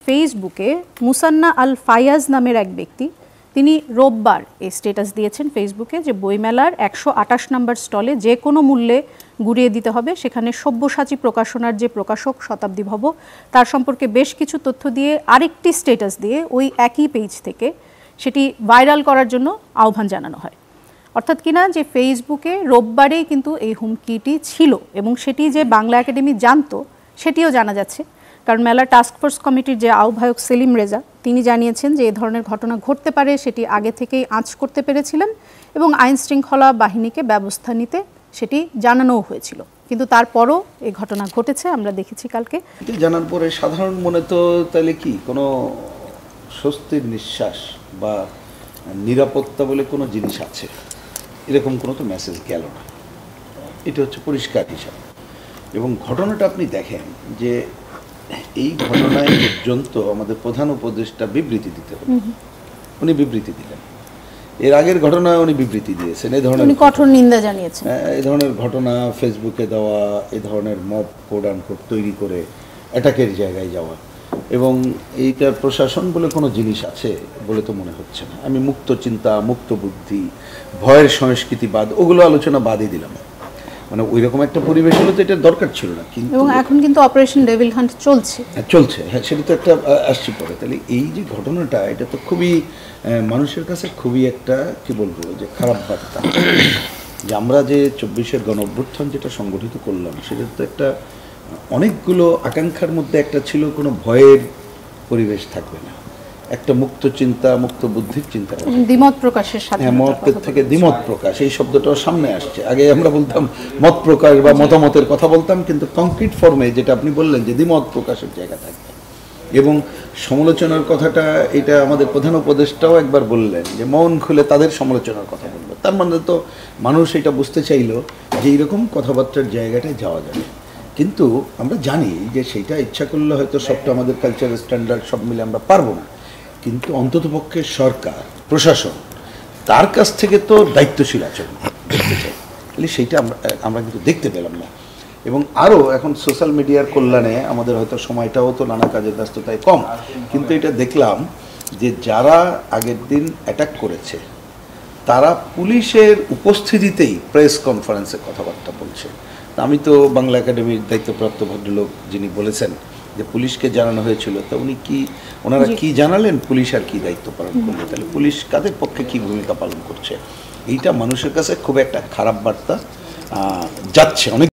ফেসবুকে মুসান্না আল ফায়াজ নামের এক ব্যক্তি তিনি রোববার এই স্ট্যাটাস দিয়েছেন ফেসবুকে যে বইমেলার 128 নম্বর স্টলে যে কোনো মূল্যে গুড়িয়ে দিতে হবে। সেখানে সব্যসাচী প্রকাশনার যে প্রকাশক শতাব্দী ভব তার সম্পর্কে বেশ কিছু তথ্য দিয়ে আরেকটি স্ট্যাটাস দিয়ে ওই একই পেজ থেকে সেটি ভাইরাল করার জন্য আহ্বান জানানো হয়। অর্থাৎ কিনা যে ফেসবুকে রোববারেই কিন্তু এই হুমকিটি ছিল এবং সেটি যে বাংলা একাডেমি জানতো সেটিও জানা যাচ্ছে, কারণ মেলা টাস্কফোর্স কমিটির যে আহ্বায়ক সেলিম রেজা তিনি জানিয়েছেন যে এই ধরনের ঘটনা ঘটতে পারে সেটি আগে থেকেই আঁচ করতে পেরেছিলেন এবং আইন শৃঙ্খলা বাহিনীকে ব্যবস্থা নিতে সেটি জানানোও হয়েছিল, কিন্তু তারপরও এই ঘটনা ঘটেছে। আমরা দেখেছি কালকে জানার পরে সাধারণ মনে তো তাহলে কি কোনো স্বস্তির নিঃশ্বাস বা নিরাপত্তা বলে কোনো জিনিস আছে এরকম কোনো তো মেসেজ গেল না, এটা হচ্ছে পরিষ্কার হিসাব। এবং ঘটনাটা আপনি দেখেন যে এই ঘটনায় পর্যন্ত আমাদের প্রধান উপদেষ্টা বিবৃতি দিতে হবে, উনি বিবৃতি দিলেন। এর আগের ঘটনায় উনি বিবৃতি দিয়েছেন, এই ধরনের কঠোর নিন্দা জানিয়েছেন। এই ধরনের ঘটনা ফেসবুকে দেওয়া, এই ধরনের মব কোড আনকোড তৈরি করে অ্যাটাকের জায়গায় যাওয়া, এবং এইটার প্রশাসন বলে কোনো জিনিস আছে বলে তো মনে হচ্ছে না। আমি মুক্ত চিন্তা, মুক্ত বুদ্ধি, ভয়ের সংস্কৃতিবাদ ওগুলো আলোচনা বাদই দিলাম, মানে ওই রকম একটা পরিবেশ হলে তো এটা দরকার ছিল না। কিন্তু এবং এখন কিন্তু অপারেশন ডেভিল হান্ট চলছে, হ্যাঁ সেটা তো একটা আসছে পরে। তাহলে এই যে ঘটনাটা এটা তো খুবই মানুষের কাছে খুবই একটা কি বলবো যে খারাপ বার্তা, যে আমরা যে 24-এর গণ অভ্যুত্থান যেটা সংগঠিত করলাম সেটা তো একটা অনেকগুলো আকাঙ্ক্ষার মধ্যে একটা ছিল কোনো ভয়ের পরিবেশ থাকবে না, একটা মুক্ত চিন্তা, মুক্ত বুদ্ধির চিন্তা, দ্বিমত প্রকাশের সাথে মতের থেকে দ্বিমত প্রকাশ, এই শব্দটাও সামনে আসছে। আগে আমরা বলতাম মত প্রকাশ বা মতামতের কথা বলতাম, কিন্তু কংক্রিট ফর্মে যেটা আপনি বললেন যে দ্বিমত প্রকাশের জায়গা থাকবে। এবং সমালোচনার কথাটা এটা আমাদের প্রধান উপদেষ্টাও একবার বললেন যে মন খুলে তাদের সমালোচনার কথা বলবো, তার মানে তো মানুষ এটা বুঝতে চাইলো যে এইরকম কথাবার্তার জায়গাটায় যাওয়া যাবে। কিন্তু আমরা জানি যে সেইটা ইচ্ছা করলে হয়তো সবটা আমাদের কালচারাল স্ট্যান্ডার্ড সব মিলে আমরা পারবো না, কিন্তু অন্ততপক্ষে সরকার প্রশাসন তার কাছ থেকে তো দায়িত্বশীল আচরণ দেখতে চাই, তাহলে সেইটা আমরা কিন্তু দেখতে পেলাম না। এবং আরও এখন সোশ্যাল মিডিয়ার কল্যাণে আমাদের হয়তো সময়টাও তো নানা কাজের ব্যস্ততায় কম, কিন্তু এটা দেখলাম যে যারা আগের দিন অ্যাটাক করেছে তারা পুলিশের উপস্থিতিতেই প্রেস কনফারেন্সে কথাবার্তা বলছে। আমি তো বাংলা একাডেমির দায়িত্বপ্রাপ্ত ভদ্রলোক যিনি বলেছেন যে পুলিশকে জানানো হয়েছিল, তো ওনারা কি জানালেন, পুলিশ আর কি দায়িত্ব পালন করবে, তাহলে পুলিশ কাদের পক্ষে কি ভূমিকা পালন করছে, এইটা মানুষের কাছে খুব একটা খারাপ বার্তা যাচ্ছে অনেক।